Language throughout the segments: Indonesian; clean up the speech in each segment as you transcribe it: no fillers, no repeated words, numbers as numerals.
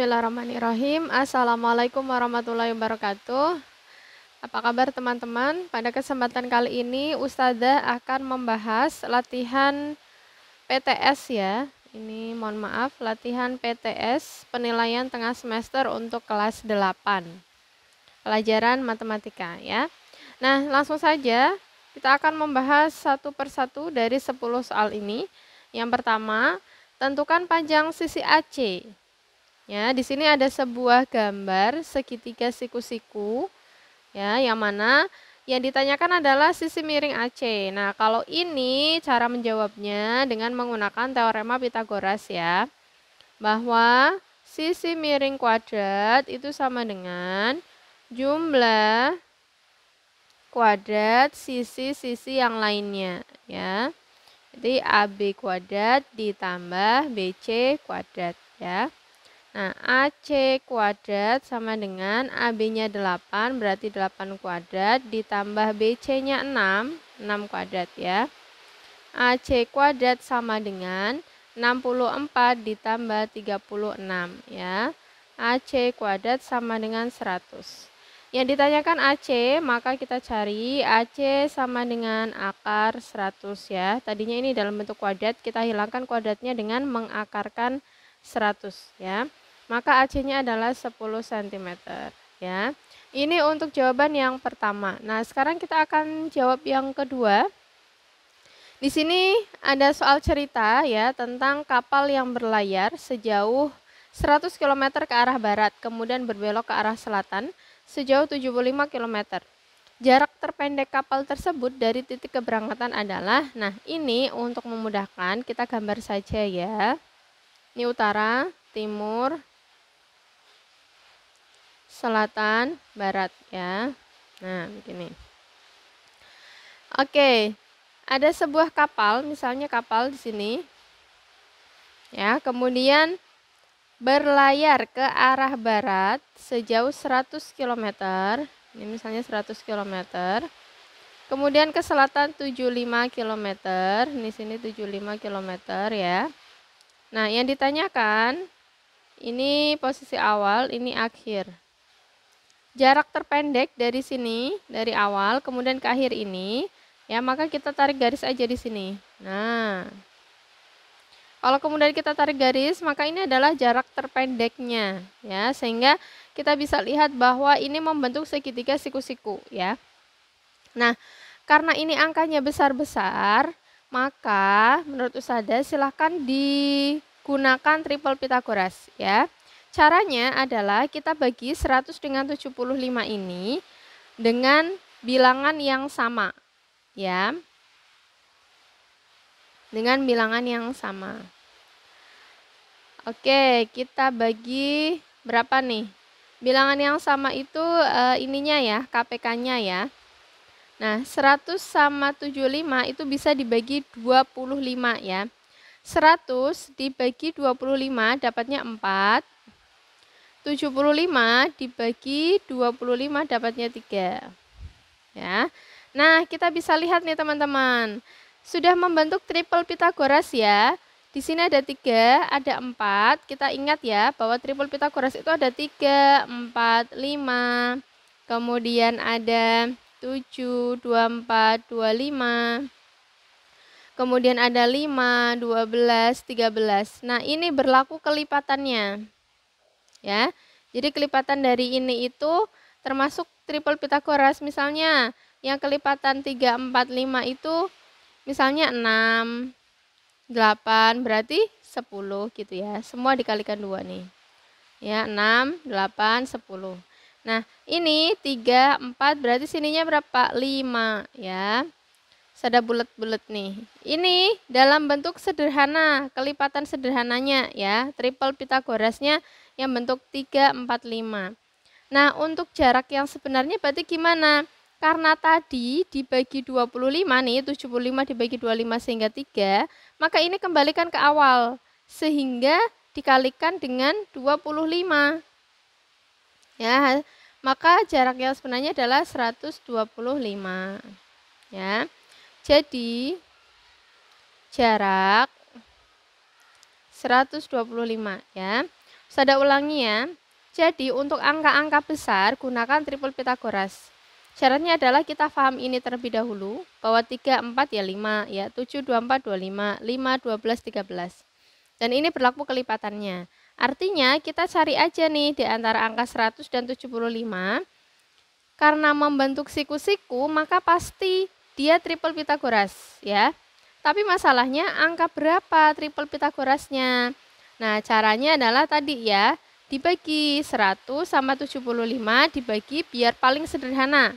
Bismillahirrahmanirrahim. Assalamualaikum warahmatullahi wabarakatuh. Apa kabar teman-teman? Pada kesempatan kali ini Ustazah akan membahas latihan PTS ya. Ini mohon maaf, latihan PTS penilaian tengah semester untuk kelas 8. Pelajaran matematika ya. Nah, langsung saja kita akan membahas satu persatu dari 10 soal ini. Yang pertama, tentukan panjang sisi AC. Ya, di sini ada sebuah gambar segitiga siku-siku, ya, yang mana yang ditanyakan adalah sisi miring AC. Nah, kalau ini cara menjawabnya dengan menggunakan teorema Pythagoras ya, bahwa sisi miring kuadrat itu sama dengan jumlah kuadrat sisi-sisi yang lainnya, ya. Jadi AB kuadrat ditambah BC kuadrat, ya. Nah, AC kuadrat sama dengan AB-nya 8, berarti 8 kuadrat, ditambah BC-nya 6 kuadrat ya. AC kuadrat sama dengan 64 ditambah 36 ya. AC kuadrat sama dengan 100. Yang ditanyakan AC, maka kita cari AC sama dengan akar 100 ya. Tadinya ini dalam bentuk kuadrat, kita hilangkan kuadratnya dengan mengakarkan 100 ya. Maka AC-nya adalah 10 cm ya. Ini untuk jawaban yang pertama. Nah, sekarang kita akan jawab yang kedua. Di sini ada soal cerita ya tentang kapal yang berlayar sejauh 100 km ke arah barat, kemudian berbelok ke arah selatan sejauh 75 km. Jarak terpendek kapal tersebut dari titik keberangkatan adalah, nah ini untuk memudahkan kita gambar saja ya. Ini utara, timur, selatan, barat ya. Nah, begini. Oke, ada sebuah kapal, misalnya kapal di sini. Ya, kemudian berlayar ke arah barat sejauh 100 km. Ini misalnya 100 km. Kemudian ke selatan 75 km. Di sini 75 km ya. Nah, yang ditanyakan ini posisi awal, ini akhir. Jarak terpendek dari sini, dari awal, kemudian ke akhir ini, ya maka kita tarik garis aja di sini. Nah, kalau kemudian kita tarik garis, maka ini adalah jarak terpendeknya, ya, sehingga kita bisa lihat bahwa ini membentuk segitiga siku-siku, ya. Nah, karena ini angkanya besar-besar, maka menurut Ustazah silahkan digunakan triple Pythagoras, ya. Caranya adalah kita bagi 100 dengan 75 ini dengan bilangan yang sama, ya. Dengan bilangan yang sama. Oke, kita bagi berapa nih? Bilangan yang sama itu ininya ya, KPK-nya ya. Nah, 100 sama 75 itu bisa dibagi 25 ya. 100 dibagi 25 dapatnya 4. 75 dibagi 25 dapatnya 3. Ya. Nah, kita bisa lihat nih teman-teman. Sudah membentuk triple Pythagoras ya. Di sini ada 3, ada 4. Kita ingat ya bahwa triple Pythagoras itu ada 3, 4, 5. Kemudian ada 7, 24, 25. Kemudian ada 5, 12, 13. Nah, ini berlaku kelipatannya. Ya. Jadi kelipatan dari ini itu termasuk triple Pythagoras. Misalnya yang kelipatan 3, 4, 5 itu misalnya 6, 8 berarti 10 gitu ya. Semua dikalikan 2 nih. Ya, 6, 8, 10. Nah, ini 3, 4 berarti sininya berapa? 5 ya. Ada bulat-bulat nih. Ini dalam bentuk sederhana, kelipatan sederhananya ya. Triple Pythagorasnya yang bentuk 3, 4, 5. Nah, untuk jarak yang sebenarnya berarti gimana? Karena tadi dibagi 25 nih, 75 dibagi 25 sehingga 3, maka ini kembalikan ke awal. Sehingga dikalikan dengan 25. Ya, maka jarak yang sebenarnya adalah 125. Ya. Jadi jarak 125 ya. Saya ulangi ya. Jadi untuk angka-angka besar gunakan triple Pitagoras. Syaratnya adalah kita paham ini terlebih dahulu, bahwa 3, 4 ya 5, ya 7, 24, 25, 5, 12, 13. Dan ini berlaku kelipatannya. Artinya kita cari aja nih di antara angka 100 dan 75. Karena membentuk siku-siku, maka pasti dia triple Pitagoras ya. Tapi masalahnya angka berapa triple Pitagorasnya? Nah, caranya adalah tadi ya, dibagi 100 sama 75 dibagi biar paling sederhana.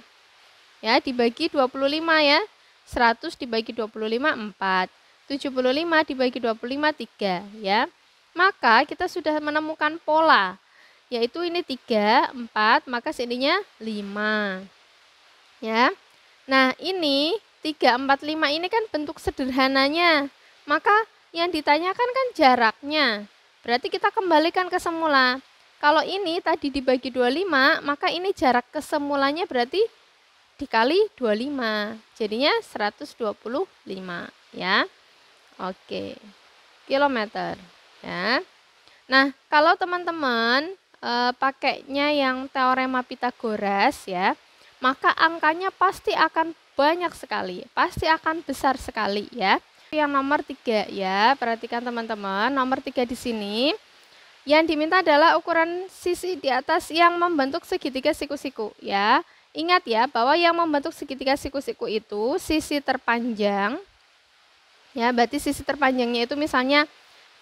Ya, dibagi 25 ya. 100 dibagi 25 4. 75 dibagi 25 3 ya. Maka kita sudah menemukan pola, yaitu ini 3, 4, maka sininya 5. Ya. Nah, ini 3, 4, 5 ini kan bentuk sederhananya. Maka yang ditanyakan kan jaraknya. Berarti kita kembalikan ke semula. Kalau ini tadi dibagi 25, maka ini jarak ke semulanya berarti dikali 25. Jadinya 125 ya. Oke. Kilometer ya. Nah, kalau teman-teman pakainya yang teorema Pitagoras ya, maka angkanya pasti akan banyak sekali, pasti akan besar sekali ya. Yang nomor 3 ya, perhatikan teman-teman, nomor 3 di sini yang diminta adalah ukuran sisi di atas yang membentuk segitiga siku-siku ya. Ingat ya bahwa yang membentuk segitiga siku-siku itu sisi terpanjang ya, berarti sisi terpanjangnya itu misalnya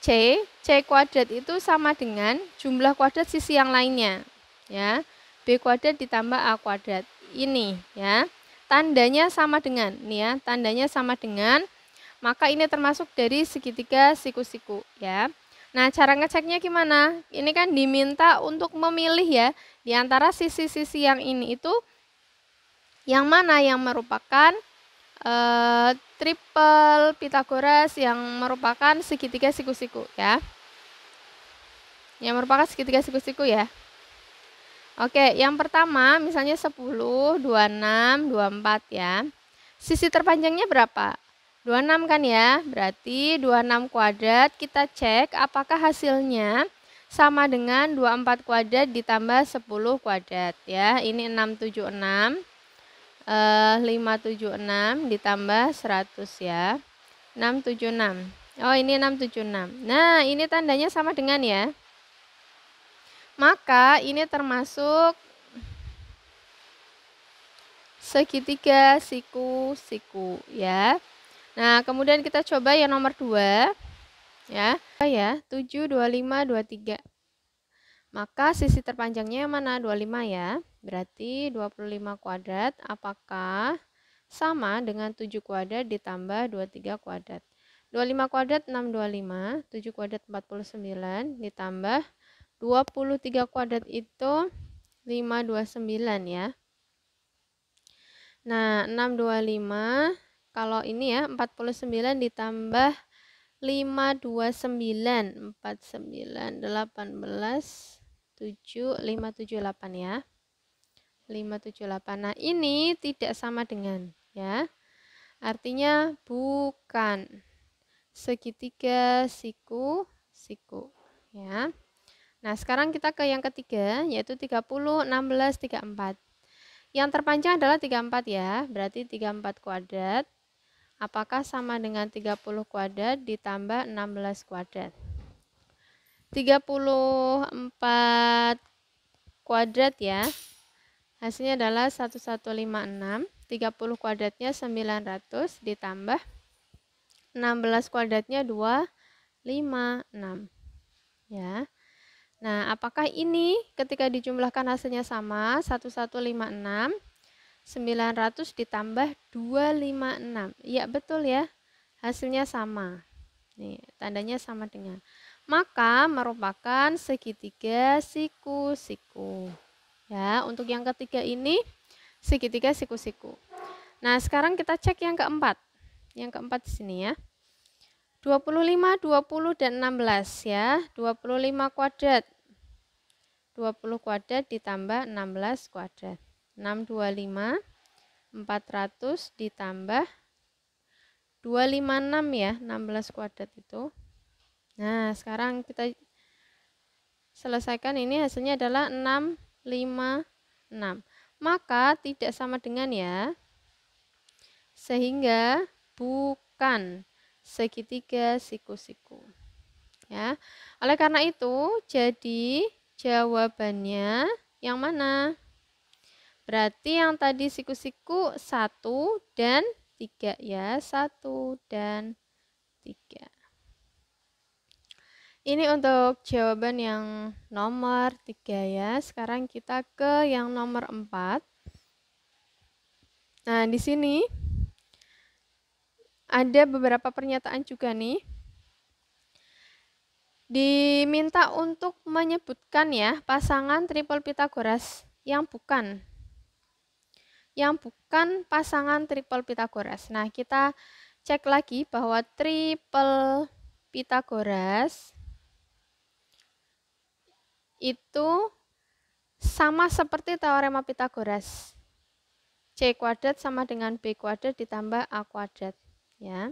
C kuadrat itu sama dengan jumlah kuadrat sisi yang lainnya ya. B kuadrat ditambah A kuadrat ini ya, tandanya sama dengan nih ya, tandanya sama dengan, maka ini termasuk dari segitiga siku-siku ya. Nah, cara ngeceknya gimana? Ini kan diminta untuk memilih ya di antara sisi-sisi yang ini itu yang mana yang merupakan triple Pitagoras yang merupakan segitiga siku-siku ya. Yang merupakan segitiga siku-siku ya. Oke, yang pertama misalnya 10, 26, 24 ya. Sisi terpanjangnya berapa? 26 kan ya, berarti 26 kuadrat kita cek apakah hasilnya sama dengan 24 kuadrat ditambah 10 kuadrat ya. Ini 676, 576 ditambah 100 ya. 676. Oh, ini 676. Nah, ini tandanya sama dengan ya. Maka ini termasuk segitiga siku-siku ya. Nah, kemudian kita coba yang nomor 2 ya. 7, 25, 23. Maka sisi terpanjangnya yang mana? 25 ya. Berarti 25 kuadrat apakah sama dengan 7 kuadrat ditambah 23 kuadrat? 25 kuadrat 625, 7 kuadrat 49 ditambah 23 kuadrat itu 529 ya. Nah, 625 kalau ini ya 49 ditambah 529, 49, 18, 7, 578 ya. 578. Nah, ini tidak sama dengan ya. Artinya bukan segitiga siku-siku ya. Nah, sekarang kita ke yang ketiga, yaitu 30, 16, 34. Yang terpanjang adalah 34 ya, berarti 34 kuadrat. Apakah sama dengan 30 kuadrat ditambah 16 kuadrat? 34 kuadrat ya, hasilnya adalah 1156. 30 kuadratnya 900 ditambah 16 kuadratnya 256 ya. Nah, apakah ini ketika dijumlahkan hasilnya sama? 1156, 900 ditambah 256. Iya, betul ya. Hasilnya sama. Nih, tandanya sama dengan. Maka merupakan segitiga siku-siku. Ya, untuk yang ketiga ini segitiga siku-siku. Nah, sekarang kita cek yang keempat. Yang keempat di sini ya. 25, 20, dan 16 ya. 25 kuadrat. 20 kuadrat ditambah 16 kuadrat. 625, 400 ditambah 256 ya, 16 kuadrat itu. Nah, sekarang kita selesaikan ini hasilnya adalah 6, 5, 6. Maka tidak sama dengan ya. Sehingga bukan segitiga siku-siku. Ya. Oleh karena itu, jadi jawabannya yang mana? Berarti yang tadi siku-siku 1 dan 3 ya. 1 dan 3. Ini untuk jawaban yang nomor 3 ya. Sekarang kita ke yang nomor 4. Nah, di sini ada beberapa pernyataan juga nih. Diminta untuk menyebutkan ya pasangan triple Pitagoras yang bukan pasangan triple Pitagoras. Nah, kita cek lagi bahwa triple Pitagoras itu sama seperti teorema Pitagoras. C kuadrat sama dengan B kuadrat ditambah A kuadrat. Ya.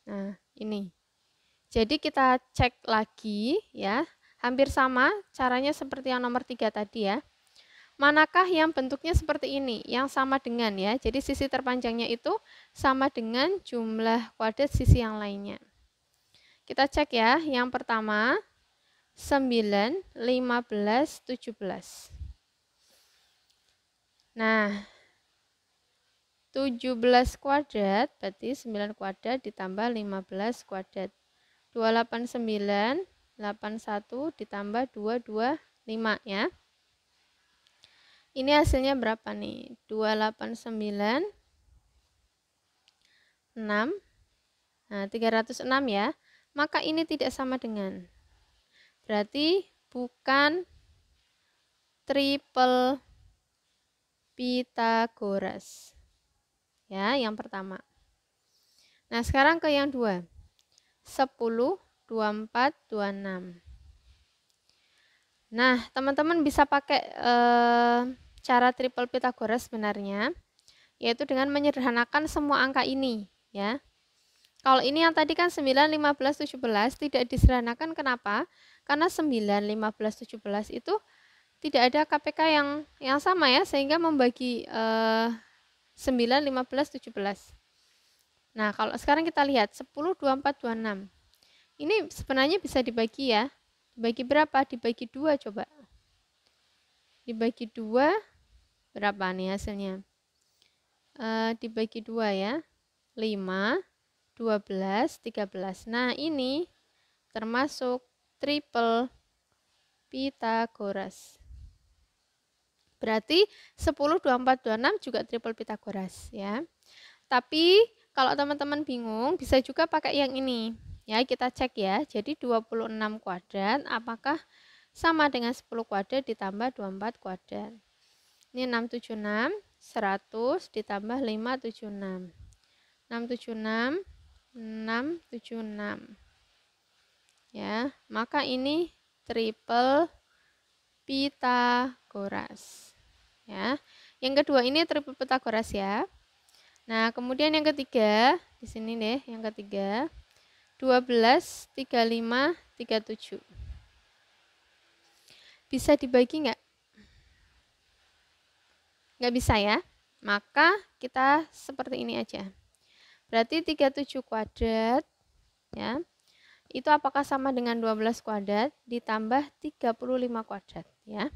Nah, ini. Jadi kita cek lagi ya. Hampir sama caranya seperti yang nomor 3 tadi ya. Manakah yang bentuknya seperti ini? Yang sama dengan ya. Jadi sisi terpanjangnya itu sama dengan jumlah kuadrat sisi yang lainnya. Kita cek ya. Yang pertama 9, 15, 17. Nah, 17 kuadrat berarti 9 kuadrat ditambah 15 kuadrat. 289, 81 ditambah 225 ya. Ini hasilnya berapa nih? 289, 6. Nah, 306 ya. Maka ini tidak sama dengan. Berarti bukan triple Pitagoras. Ya, yang pertama. Nah, sekarang ke yang 2. 10, 24, 26. Nah, teman-teman bisa pakai cara triple Pitagoras sebenarnya, yaitu dengan menyederhanakan semua angka ini. Ya. Kalau ini yang tadi kan 9, 15, 17 tidak disederhanakan, kenapa? Karena 9, 15, 17 itu tidak ada KPK yang sama ya, sehingga membagi 9, 15, 17. Nah, kalau sekarang kita lihat 10, 24, 26. Ini sebenarnya bisa dibagi ya. Dibagi berapa? Dibagi 2 coba. Dibagi 2 berapa nih hasilnya? Dibagi 2 ya. 5, 12, 13. Nah, ini termasuk triple Pitagoras. Berarti 10, 24, 26 juga triple Pitagoras ya. Tapi kalau teman-teman bingung, bisa juga pakai yang ini. Ya, kita cek ya. Jadi 26 kuadrat apakah sama dengan 10 kuadrat ditambah 24 kuadrat. Ini 676, 100 ditambah 576. 676, 676. Ya, maka ini triple Pitagoras. Ya. Yang kedua ini triple Pitagoras ya. Nah, kemudian yang ketiga, di sini deh, yang ketiga 12, 35, 37. Bisa dibagi nggak? Nggak bisa ya. Maka kita seperti ini aja. Berarti 37 kuadrat ya. Itu apakah sama dengan 12 kuadrat ditambah 35 kuadrat ya.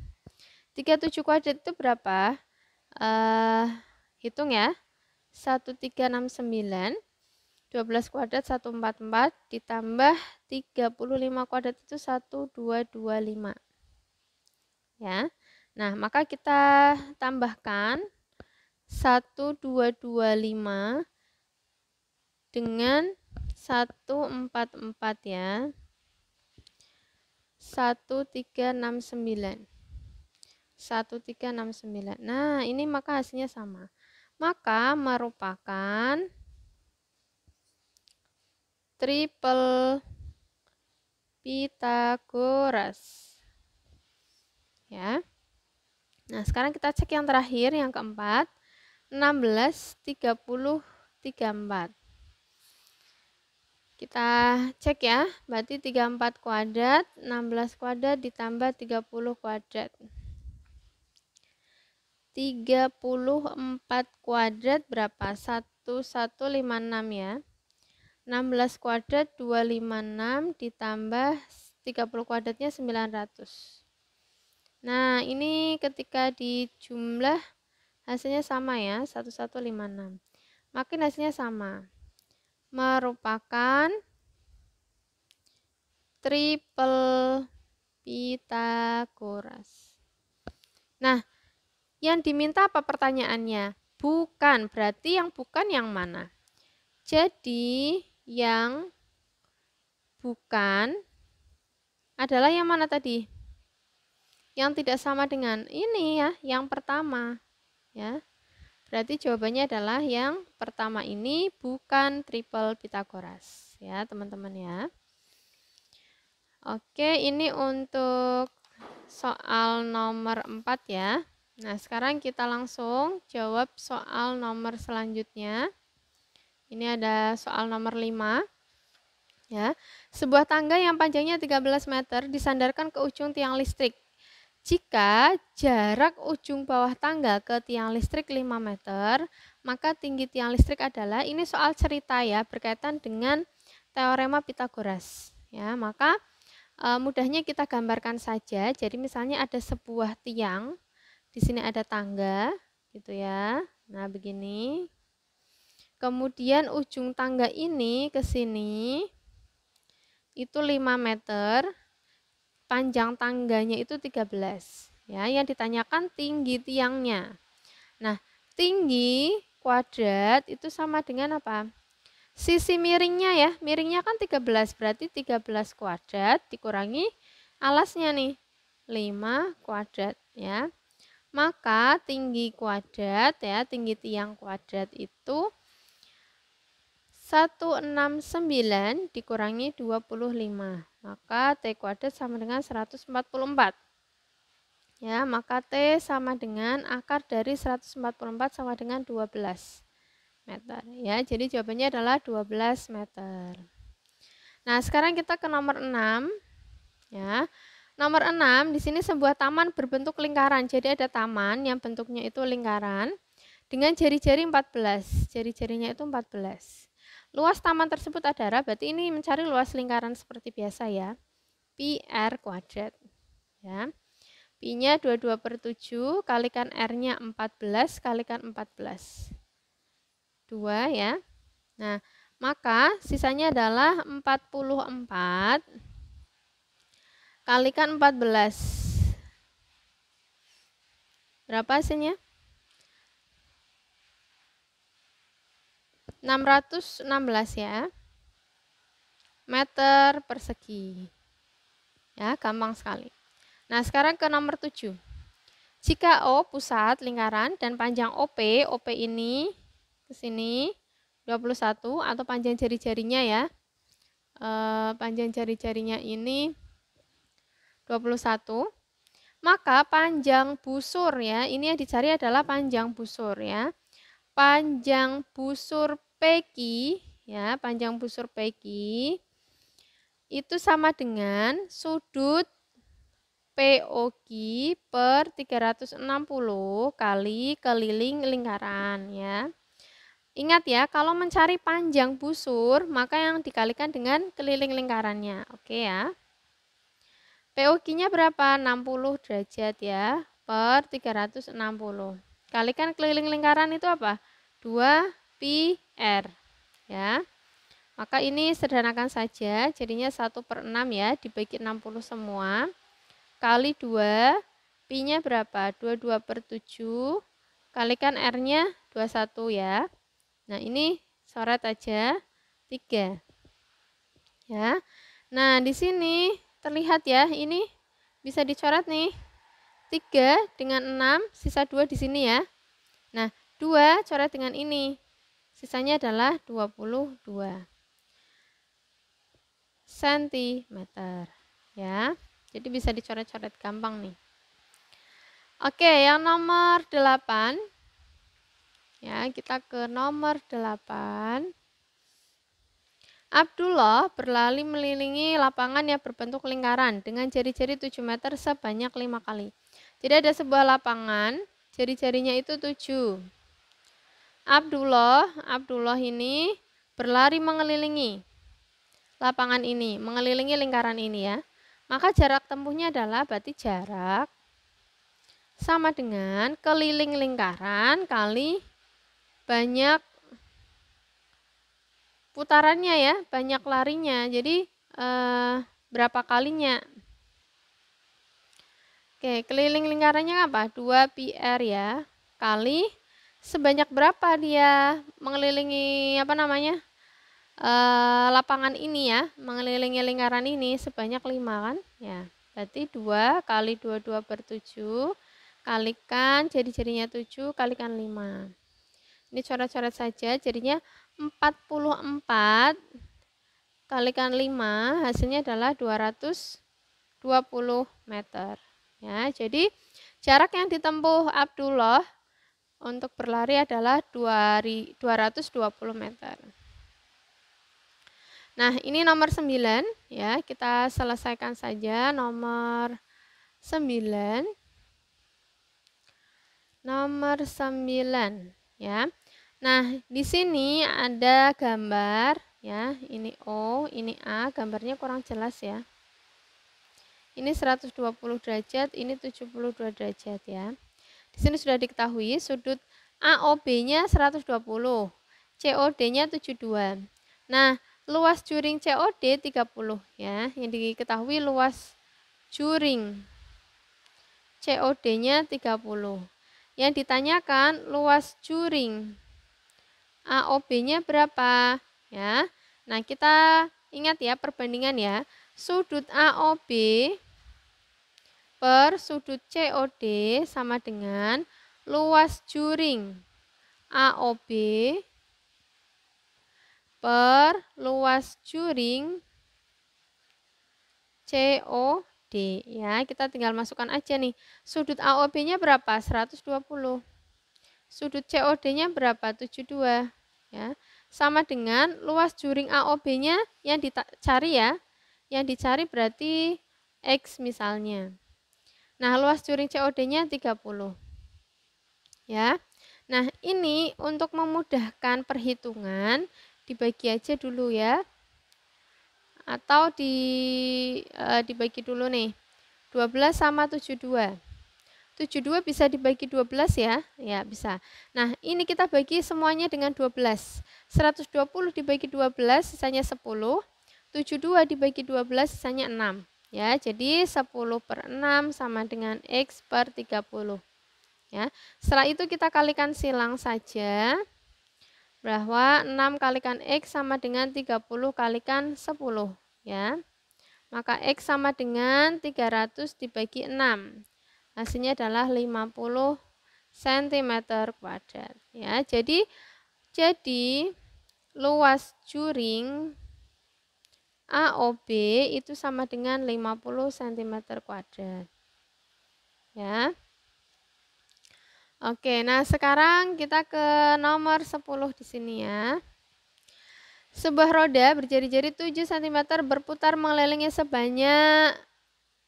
37 kuadrat itu berapa? Hitung ya. 1369, 12 kuadrat 144 ditambah 35 kuadrat itu 1225. Ya. Nah, maka kita tambahkan 1225 dengan 144 ya. 1369. 1369. Nah, ini maka hasilnya sama. Maka merupakan triple Pitagoras. Ya. Nah, sekarang kita cek yang terakhir, yang keempat. 16, 30, 34. Kita cek ya, berarti 34 kuadrat, 16 kuadrat ditambah 30 kuadrat. 34 kuadrat berapa? 1156 ya. 16 kuadrat 256 ditambah 30 kuadratnya 900. Nah, ini ketika dijumlah hasilnya sama ya, 1156. Makin hasilnya sama. Merupakan triple Pythagoras. Nah, yang diminta apa pertanyaannya? Bukan, berarti yang bukan yang mana? Jadi, yang bukan adalah yang mana tadi? Yang tidak sama dengan ini ya, yang pertama. Ya. Berarti jawabannya adalah yang pertama ini bukan triple Pythagoras. Ya, teman-teman ya. Oke, ini untuk soal nomor 4 ya. Nah, sekarang kita langsung jawab soal nomor selanjutnya. Ini ada soal nomor 5. Ya. Sebuah tangga yang panjangnya 13 meter disandarkan ke ujung tiang listrik. Jika jarak ujung bawah tangga ke tiang listrik 5 meter, maka tinggi tiang listrik adalah, ini soal cerita ya, berkaitan dengan teorema Pythagoras. Ya, maka mudahnya kita gambarkan saja. Jadi misalnya ada sebuah tiang, di sini ada tangga, gitu ya. Nah, begini. Kemudian ujung tangga ini ke sini itu 5 meter. Panjang tangganya itu 13. Ya, yang ditanyakan tinggi tiangnya. Nah, tinggi kuadrat itu sama dengan apa? Sisi miringnya ya, miringnya kan 13, berarti 13 kuadrat dikurangi alasnya nih, 5 kuadrat ya. Maka tinggi kuadrat ya, tinggi tiang kuadrat itu 169 dikurangi 25. Maka T kuadrat sama dengan 144. Ya, maka T sama dengan akar dari 144 sama dengan 12 meter. Ya, jadi jawabannya adalah 12 meter. Nah, sekarang kita ke nomor 6. Ya. Nomor 6, di sini sebuah taman berbentuk lingkaran. Jadi ada taman yang bentuknya itu lingkaran dengan jari-jari 14. Jari-jarinya itu 14. Luas taman tersebut adalah, berarti ini mencari luas lingkaran seperti biasa ya. Pi R kuadrat. Ya. Pi-nya 22/7, kalikan R-nya 14, kalikan 14. 2 ya. Nah, maka sisanya adalah 44 kalikan 14. Berapa hasilnya? 616 ya. Meter persegi. Ya, gampang sekali. Nah, sekarang ke nomor 7. Jika O pusat lingkaran dan panjang OP ini ke sini 21 atau panjang jari-jarinya ya. Panjang jari-jarinya ini 21. Maka panjang busur ya, ini yang dicari adalah panjang busur ya. Panjang busur PQ ya, panjang busur PQ itu sama dengan sudut POQ per 360 kali keliling lingkaran ya. Ingat ya, kalau mencari panjang busur, maka yang dikalikan dengan keliling lingkarannya. Oke ya. POQ-nya berapa? 60 derajat ya, per 360. Kalikan keliling lingkaran itu apa? 2 pi R. Ya. Maka ini sederhanakan saja, jadinya 1/6 ya, dibagi 60 semua. Kali 2, pi-nya berapa? 22/7, kalikan R-nya 21 ya. Nah, ini coret aja 3. Ya. Nah, di sini terlihat ya, ini bisa dicoret nih. 3 dengan 6, sisa 2 di sini ya. Nah, 2 coret dengan ini. Sisanya adalah 22 cm. Ya. Jadi bisa dicoret-coret gampang nih. Oke, yang nomor 8. Ya, kita ke nomor 8. Abdullah berlari mengelilingi lapangan yang berbentuk lingkaran dengan jari-jari 7 meter sebanyak 5 kali. Jadi ada sebuah lapangan, jari-jarinya itu 7. Abdullah ini berlari mengelilingi lapangan ini, mengelilingi lingkaran ini ya. Maka jarak tempuhnya adalah berarti jarak sama dengan keliling lingkaran kali banyak putarannya ya, banyak larinya. Jadi berapa kalinya? Oke, keliling lingkarannya apa? 2 pi r ya, kali sebanyak berapa dia mengelilingi lapangan ini ya, mengelilingi lingkaran ini sebanyak 5 kan? Ya, berarti 2 kali 22/7 kalikan jari-jarinya 7 kalikan 5. Ini coret-coret saja, jadinya 44 kalikan 5 hasilnya adalah 220 meter. Ya, jadi jarak yang ditempuh Abdullah untuk berlari adalah 220 meter. Nah, ini nomor 9 ya, kita selesaikan saja nomor 9. Nomor 9 ya. Nah, di sini ada gambar ya, ini O, ini A, gambarnya kurang jelas ya. Ini 120 derajat, ini 72 derajat ya. Di sini sudah diketahui sudut AOB-nya 120, COD-nya 72. Nah, luas juring COD 30 ya. Yang diketahui luas juring COD-nya 30. Yang ditanyakan luas juring AOB-nya berapa ya. Nah, kita ingat ya perbandingan ya. Sudut AOB per sudut COD sama dengan luas juring AOB per luas juring COD ya. Kita tinggal masukkan aja nih. Sudut AOB-nya berapa? 120. Sudut COD-nya berapa? 72 ya. Sama dengan luas juring AOB-nya yang dicari ya. Yang dicari berarti X misalnya. Nah, luas juring COD-nya 30. Ya. Nah, ini untuk memudahkan perhitungan dibagi aja dulu ya. Atau dibagi dulu nih. 12 sama 72. 72 bisa dibagi 12 ya. Ya, bisa. Nah, ini kita bagi semuanya dengan 12. 120 dibagi 12 sisanya 10. 72 dibagi 12 sisanya 6. Ya, jadi 10/6 sama dengan X per 30. Ya. Setelah itu kita kalikan silang saja. Bahwa 6 kalikan X sama dengan 30 kalikan 10. Ya. Maka X sama dengan 300 dibagi 6. Hasilnya adalah 50 cm kuadrat. Ya, jadi luas juring AOB itu sama dengan 50 cm kuadrat. Ya. Oke, nah sekarang kita ke nomor 10 di sini ya. Sebuah roda berjari-jari 7 cm berputar mengelilingi sebanyak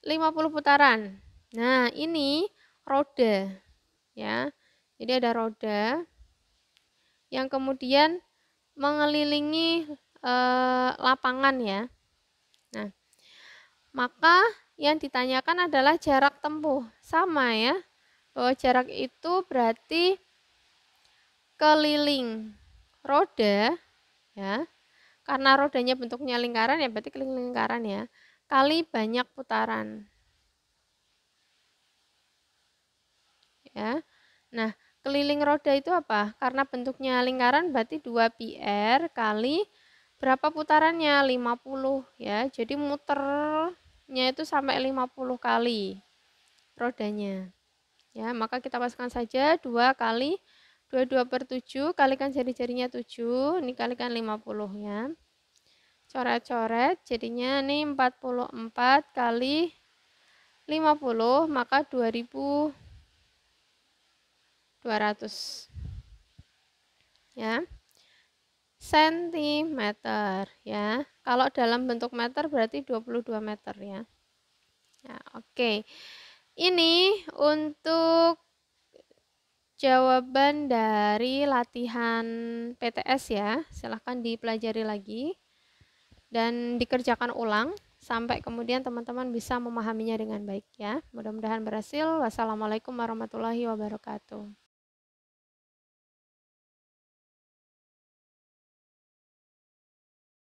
50 putaran. Nah, ini roda ya. Jadi ada roda yang kemudian mengelilingi lapangan ya. Nah, maka yang ditanyakan adalah jarak tempuh. Sama ya, bahwa jarak itu berarti keliling roda ya. Karena rodanya bentuknya lingkaran ya berarti keliling lingkaran ya. Kali banyak putaran. Ya. Nah, keliling roda itu apa? Karena bentuknya lingkaran berarti 2 pi r kali berapa putarannya? 50 ya. Jadi muternya itu sampai 50 kali rodanya. Ya, maka kita pasangkan saja 2 kali 22/7 kalikan jari-jarinya 7, ini kalikan 50 ya. Coret-coret jadinya ini 44 kali 50 maka 2200. Ya. sentimeter ya. Kalau dalam bentuk meter berarti 22 meter ya. Ya, oke. Ini untuk jawaban dari latihan PTS ya. Silahkan dipelajari lagi dan dikerjakan ulang sampai kemudian teman-teman bisa memahaminya dengan baik ya. Mudah-mudahan berhasil. Wassalamualaikum warahmatullahi wabarakatuh.